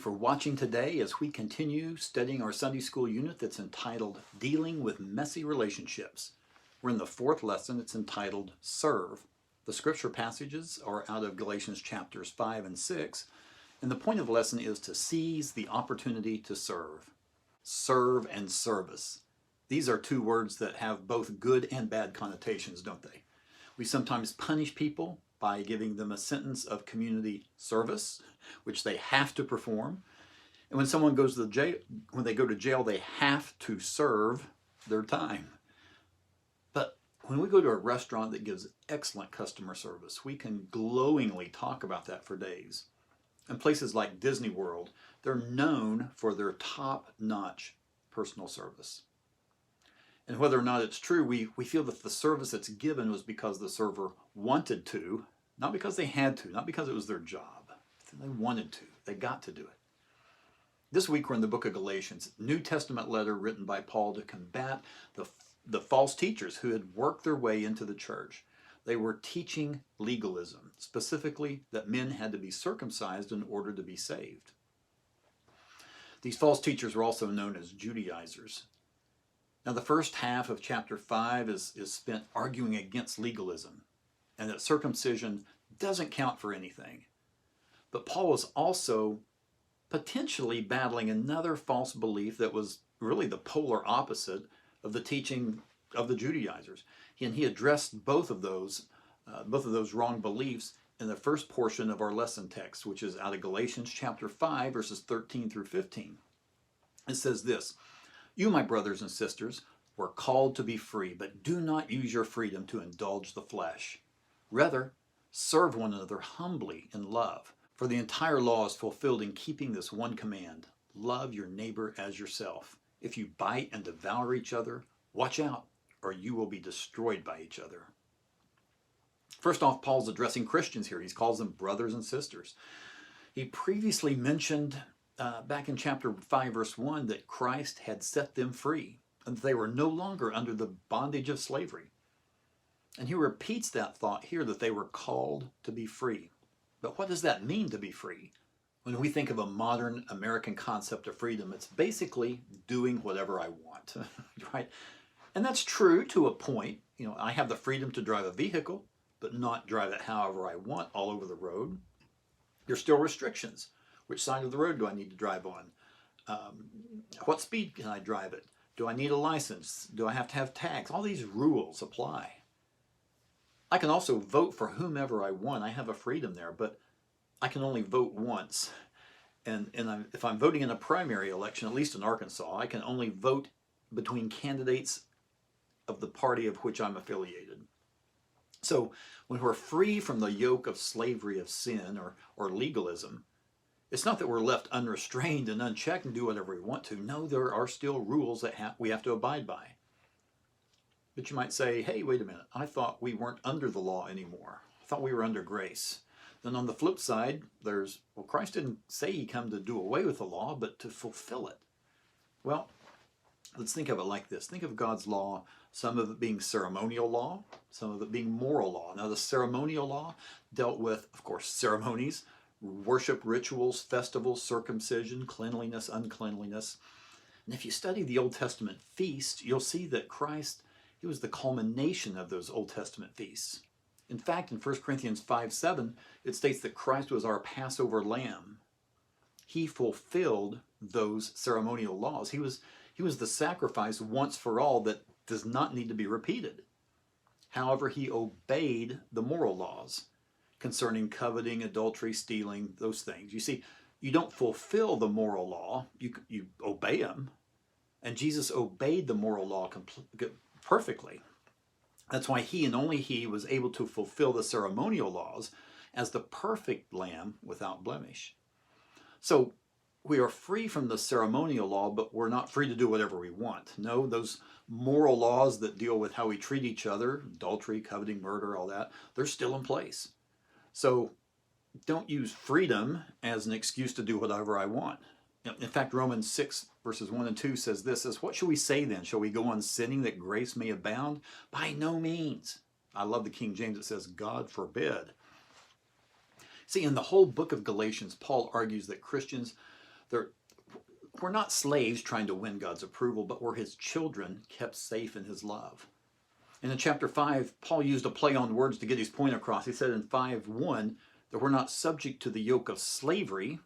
for watching today as we continue studying our Sunday school unit that's entitled Dealing with Messy Relationships. We're in the fourth lesson. It's entitled Serve. The scripture passages are out of Galatians chapters 5 and 6, and the point of the lesson is to seize the opportunity to serve. Serve and service. These are two words that have both good and bad connotations, don't they? We sometimes punish people by giving them a sentence of community service, which they have to perform. And when someone goes to jail, when they go to jail, they have to serve their time. But when we go to a restaurant that gives excellent customer service, we can glowingly talk about that for days. And places like Disney World, they're known for their top-notch personal service. And whether or not it's true, we feel that the service that's given was because the server wanted to, not because they had to, not because it was their job. They wanted to. They got to do it. This week we're in the book of Galatians, New Testament letter written by Paul to combat the false teachers who had worked their way into the church. They were teaching legalism, specifically that men had to be circumcised in order to be saved. These false teachers were also known as Judaizers. Now, the first half of chapter 5 is spent arguing against legalism and that circumcision doesn't count for anything. But Paul was also potentially battling another false belief that was really the polar opposite of the teaching of the Judaizers. And he addressed both of those wrong beliefs in the first portion of our lesson text, which is out of Galatians chapter 5, verses 13 through 15. It says this: "You, my brothers and sisters, were called to be free, but do not use your freedom to indulge the flesh. Rather, serve one another humbly in love. For the entire law is fulfilled in keeping this one command: love your neighbor as yourself. If you bite and devour each other, watch out, or you will be destroyed by each other." First off, Paul's addressing Christians here. He calls them brothers and sisters. He previously mentioned back in chapter 5, verse 1, that Christ had set them free and that they were no longer under the bondage of slavery. And he repeats that thought here, that they were called to be free. But what does that mean, to be free? When we think of a modern American concept of freedom, it's basically doing whatever I want, right? And that's true to a point. You know, I have the freedom to drive a vehicle, but not drive it however I want all over the road. There's still restrictions. Which side of the road do I need to drive on? What speed can I drive it? Do I need a license? Do I have to have tags? All these rules apply. I can also vote for whomever I want. I have a freedom there, but I can only vote once. And if I'm voting in a primary election, at least in Arkansas, I can only vote between candidates of the party of which I'm affiliated. So when we're free from the yoke of slavery of sin or legalism, it's not that we're left unrestrained and unchecked and do whatever we want to. No, there are still rules that we have to abide by. But you might say, hey, wait a minute, I thought we weren't under the law anymore. I thought we were under grace. Then on the flip side, Christ didn't say he came to do away with the law, but to fulfill it. Well, let's think of it like this. Think of God's law, some of it being ceremonial law, some of it being moral law. Now, the ceremonial law dealt with, of course, ceremonies, worship rituals, festivals, circumcision, cleanliness, uncleanliness. And if you study the Old Testament feasts, you'll see that Christ, he was the culmination of those Old Testament feasts. In fact, in 1 Corinthians 5:7, it states that Christ was our Passover lamb. He fulfilled those ceremonial laws. He was the sacrifice once for all that does not need to be repeated. However, he obeyed the moral laws concerning coveting, adultery, stealing, those things. You see, you don't fulfill the moral law, you obey them. And Jesus obeyed the moral law perfectly. That's why he and only he was able to fulfill the ceremonial laws as the perfect lamb without blemish. So we are free from the ceremonial law, but we're not free to do whatever we want. No, those moral laws that deal with how we treat each other, adultery, coveting, murder, all that, they're still in place. So don't use freedom as an excuse to do whatever I want. In fact, Romans 6 verses 1 and 2 says this, what shall we say then? Shall we go on sinning that grace may abound? By no means. I love the King James. It says, God forbid. See, in the whole book of Galatians, Paul argues that Christians They're, we're not slaves trying to win God's approval, but we're his children kept safe in his love. And in chapter 5, Paul used a play on words to get his point across. He said in 5:1 that we're not subject to the yoke of slavery,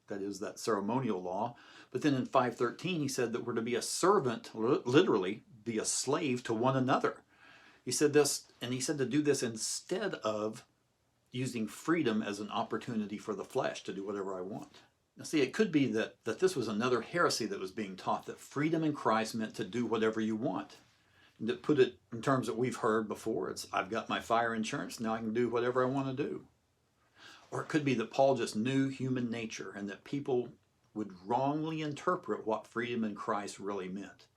that is, that ceremonial law. But then in 5:13, he said that we're to be a servant, literally, be a slave to one another. He said this, and he said to do this instead of using freedom as an opportunity for the flesh to do whatever I want. Now see, it could be that this was another heresy that was being taught, that freedom in Christ meant to do whatever you want. And to put it in terms that we've heard before, it's, I've got my fire insurance, now I can do whatever I want to do. Or it could be that Paul just knew human nature and that people would wrongly interpret what freedom in Christ really meant.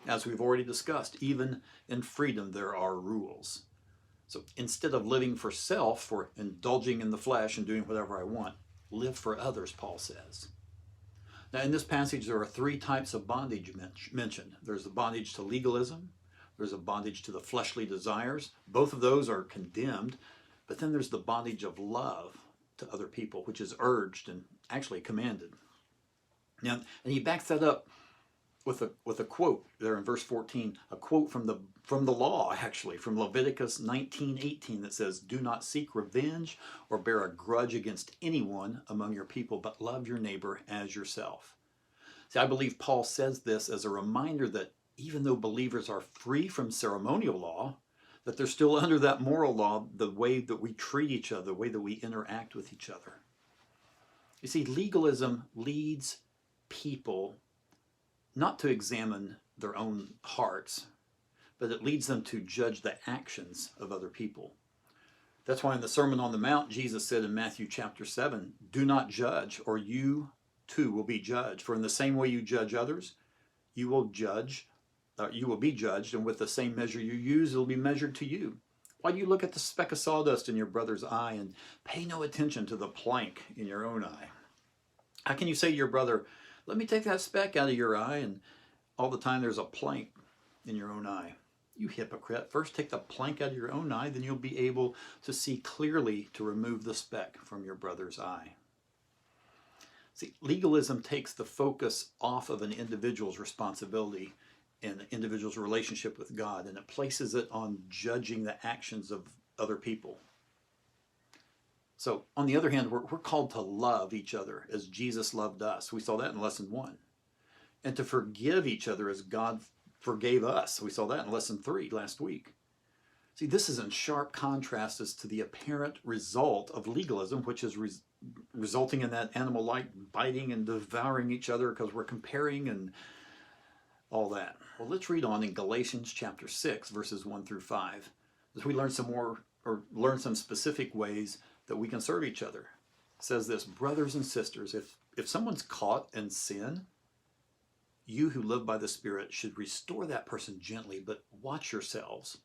As we've already discussed, even in freedom there are rules. So instead of living for self, for indulging in the flesh and doing whatever I want, live for others, Paul says. Now in this passage there are 3 types of bondage mentioned. There's the bondage to legalism, there's a bondage to the fleshly desires. Both of those are condemned, but then there's the bondage of love to other people, which is urged and actually commanded. Now, and he backs that up with a quote there in verse 14, a quote from the law, actually, from Leviticus 19:18 that says, "Do not seek revenge or bear a grudge against anyone among your people, but love your neighbor as yourself." See, I believe Paul says this as a reminder that even though believers are free from ceremonial law, that they're still under that moral law, the way that we treat each other, the way that we interact with each other. You see, legalism leads people not to examine their own hearts, but it leads them to judge the actions of other people. That's why in the Sermon on the Mount, Jesus said in Matthew chapter 7, "Do not judge, or you too will be judged. For in the same way you judge others, you will be judged, and with the same measure you use, it will be measured to you. Why do you look at the speck of sawdust in your brother's eye and pay no attention to the plank in your own eye? How can you say to your brother, 'Let me take that speck out of your eye,' and all the time there's a plank in your own eye? You hypocrite, first take the plank out of your own eye, then you'll be able to see clearly to remove the speck from your brother's eye." See, legalism takes the focus off of an individual's responsibility and an individual's relationship with God, and it places it on judging the actions of other people. So, on the other hand, we're called to love each other as Jesus loved us. We saw that in lesson 1. And to forgive each other as God forgave us. We saw that in lesson 3 last week. See, this is in sharp contrast as to the apparent result of legalism, which is resulting in that animal-like biting and devouring each other because we're comparing and all that. Well, let's read on in Galatians chapter 6, verses 1 through 5, as we learn some specific ways that we can serve each other. It says this, "Brothers and sisters, if someone's caught in sin, you who live by the Spirit should restore that person gently, but watch yourselves,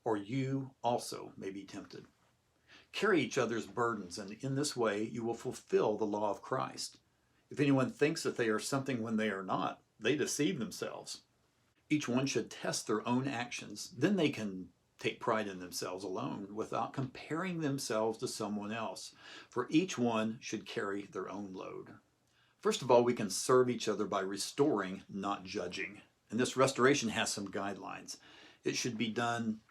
or you also may be tempted. Carry each other's burdens, and in this way you will fulfill the law of Christ. If anyone thinks that they are something when they are not, they deceive themselves. Each one should test their own actions, then they can take pride in themselves alone without comparing themselves to someone else, for each one should carry their own load." First of all, we can serve each other by restoring, not judging. And this restoration has some guidelines. It should be done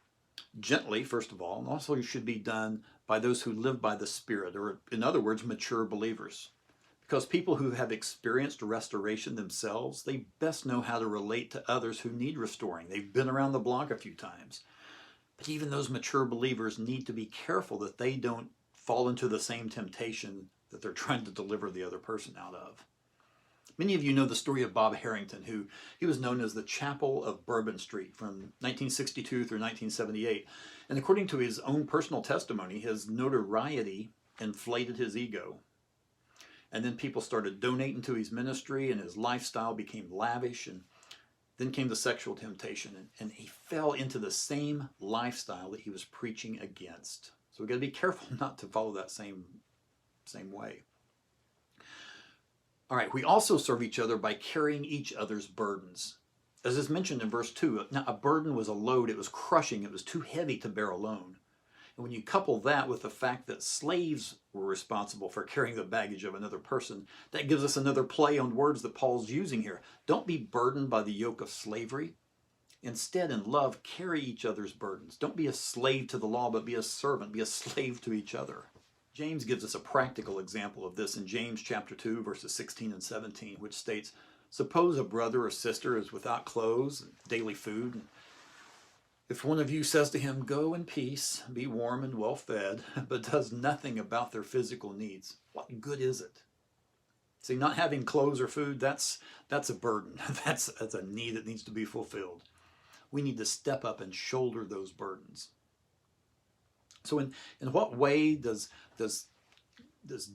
gently, first of all, and also it should be done by those who live by the Spirit, or in other words, mature believers. Because people who have experienced restoration themselves, they best know how to relate to others who need restoring. They've been around the block a few times. But even those mature believers need to be careful that they don't fall into the same temptation that they're trying to deliver the other person out of. Many of you know the story of Bob Harrington, he was known as the Chapel of Bourbon Street from 1962 through 1978. And according to his own personal testimony, his notoriety inflated his ego. And then people started donating to his ministry, and his lifestyle became lavish, and then came the sexual temptation, and he fell into the same lifestyle that he was preaching against. So we've got to be careful not to follow that same way. All right, we also serve each other by carrying each other's burdens. As is mentioned in verse 2, now a burden was a load, it was crushing, it was too heavy to bear alone. And when you couple that with the fact that slaves were responsible for carrying the baggage of another person, that gives us another play on words that Paul's using here. Don't be burdened by the yoke of slavery. Instead, in love, carry each other's burdens. Don't be a slave to the law, but be a servant. Be a slave to each other. James gives us a practical example of this in James chapter 2, verses 16 and 17, which states, "Suppose a brother or sister is without clothes and daily food, and if one of you says to him, 'Go in peace, be warm and well fed,' but does nothing about their physical needs, what good is it?" See, not having clothes or food, that's a burden. That's a need that needs to be fulfilled. We need to step up and shoulder those burdens. So in what way does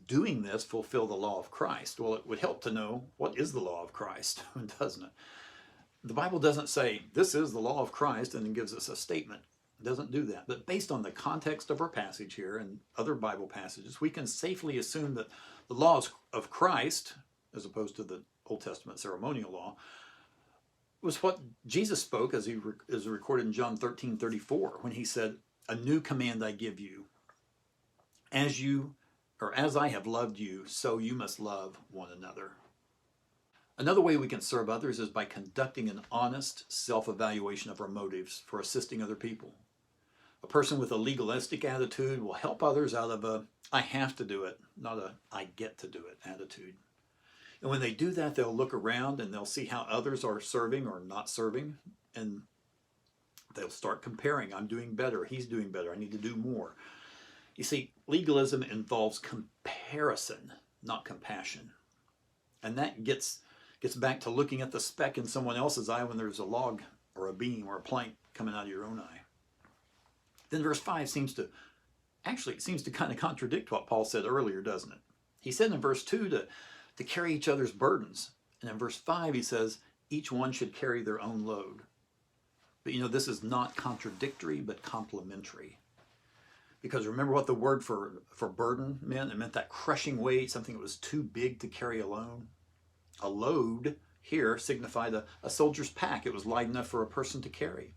doing this fulfill the law of Christ? Well, it would help to know what is the law of Christ, doesn't it? The Bible doesn't say, this is the law of Christ, and then gives us a statement. It doesn't do that. But based on the context of our passage here and other Bible passages, we can safely assume that the laws of Christ, as opposed to the Old Testament ceremonial law, was what Jesus spoke as is recorded in John 13:34, when he said, "A new command I give you, as I have loved you, so you must love one another." Another way we can serve others is by conducting an honest self-evaluation of our motives for assisting other people. A person with a legalistic attitude will help others out of a "I have to do it," not a "I get to do it" attitude. And when they do that, they'll look around and they'll see how others are serving or not serving, and they'll start comparing. I'm doing better, he's doing better, I need to do more. You see, legalism involves comparison, not compassion. And that gets back to looking at the speck in someone else's eye when there's a log or a beam or a plank coming out of your own eye. Then verse 5 seems to kind of contradict what Paul said earlier, doesn't it? He said in verse 2 to carry each other's burdens. And in verse 5 he says, each one should carry their own load. But this is not contradictory, but complementary. Because remember what the word for burden meant? It meant that crushing weight, something that was too big to carry alone. A load here signified a soldier's pack. It was light enough for a person to carry.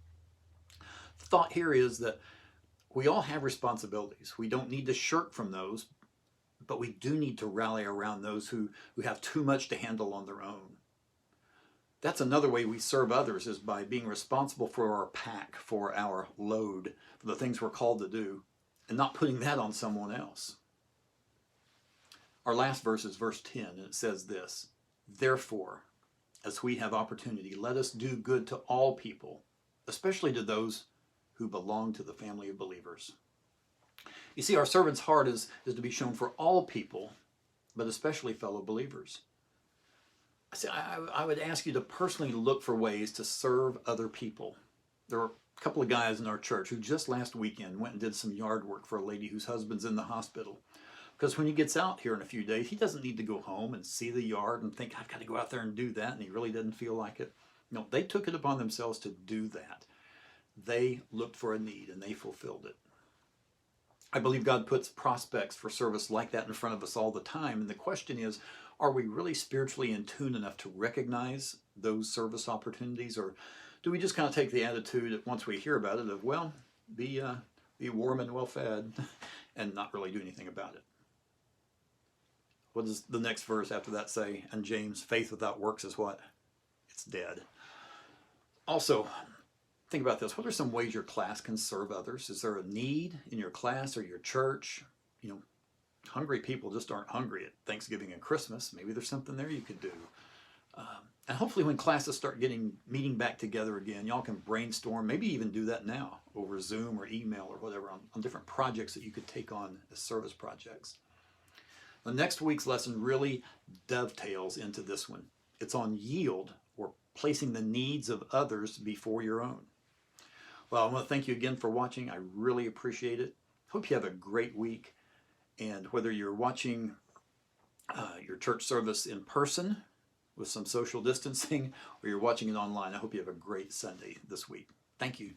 The thought here is that we all have responsibilities. We don't need to shirk from those, but we do need to rally around those who have too much to handle on their own. That's another way we serve others, is by being responsible for our pack, for our load, for the things we're called to do, and not putting that on someone else. Our last verse is verse 10, and it says this, "Therefore, as we have opportunity, let us do good to all people, especially to those who belong to the family of believers." You see, our servant's heart is to be shown for all people, but especially fellow believers. I would ask you to personally look for ways to serve other people. There are a couple of guys in our church who just last weekend went and did some yard work for a lady whose husband's in the hospital. Because when he gets out here in a few days, he doesn't need to go home and see the yard and think, I've got to go out there and do that, and he really doesn't feel like it. No, they took it upon themselves to do that. They looked for a need and they fulfilled it. I believe God puts prospects for service like that in front of us all the time, and the question is, are we really spiritually in tune enough to recognize those service opportunities, or do we just kind of take the attitude that once we hear about it of, well, be warm and well fed, and not really do anything about it? What does the next verse after that say? And James, faith without works is what? It's dead. Also, think about this. What are some ways your class can serve others? Is there a need in your class or your church? Hungry people just aren't hungry at Thanksgiving and Christmas. Maybe there's something there you could do. And hopefully when classes start meeting back together again, y'all can brainstorm, maybe even do that now over Zoom or email or whatever on different projects that you could take on as service projects. The next week's lesson really dovetails into this one. It's on yield, or placing the needs of others before your own. Well, I want to thank you again for watching. I really appreciate it. Hope you have a great week. And whether you're watching your church service in person with some social distancing, or you're watching it online, I hope you have a great Sunday this week. Thank you.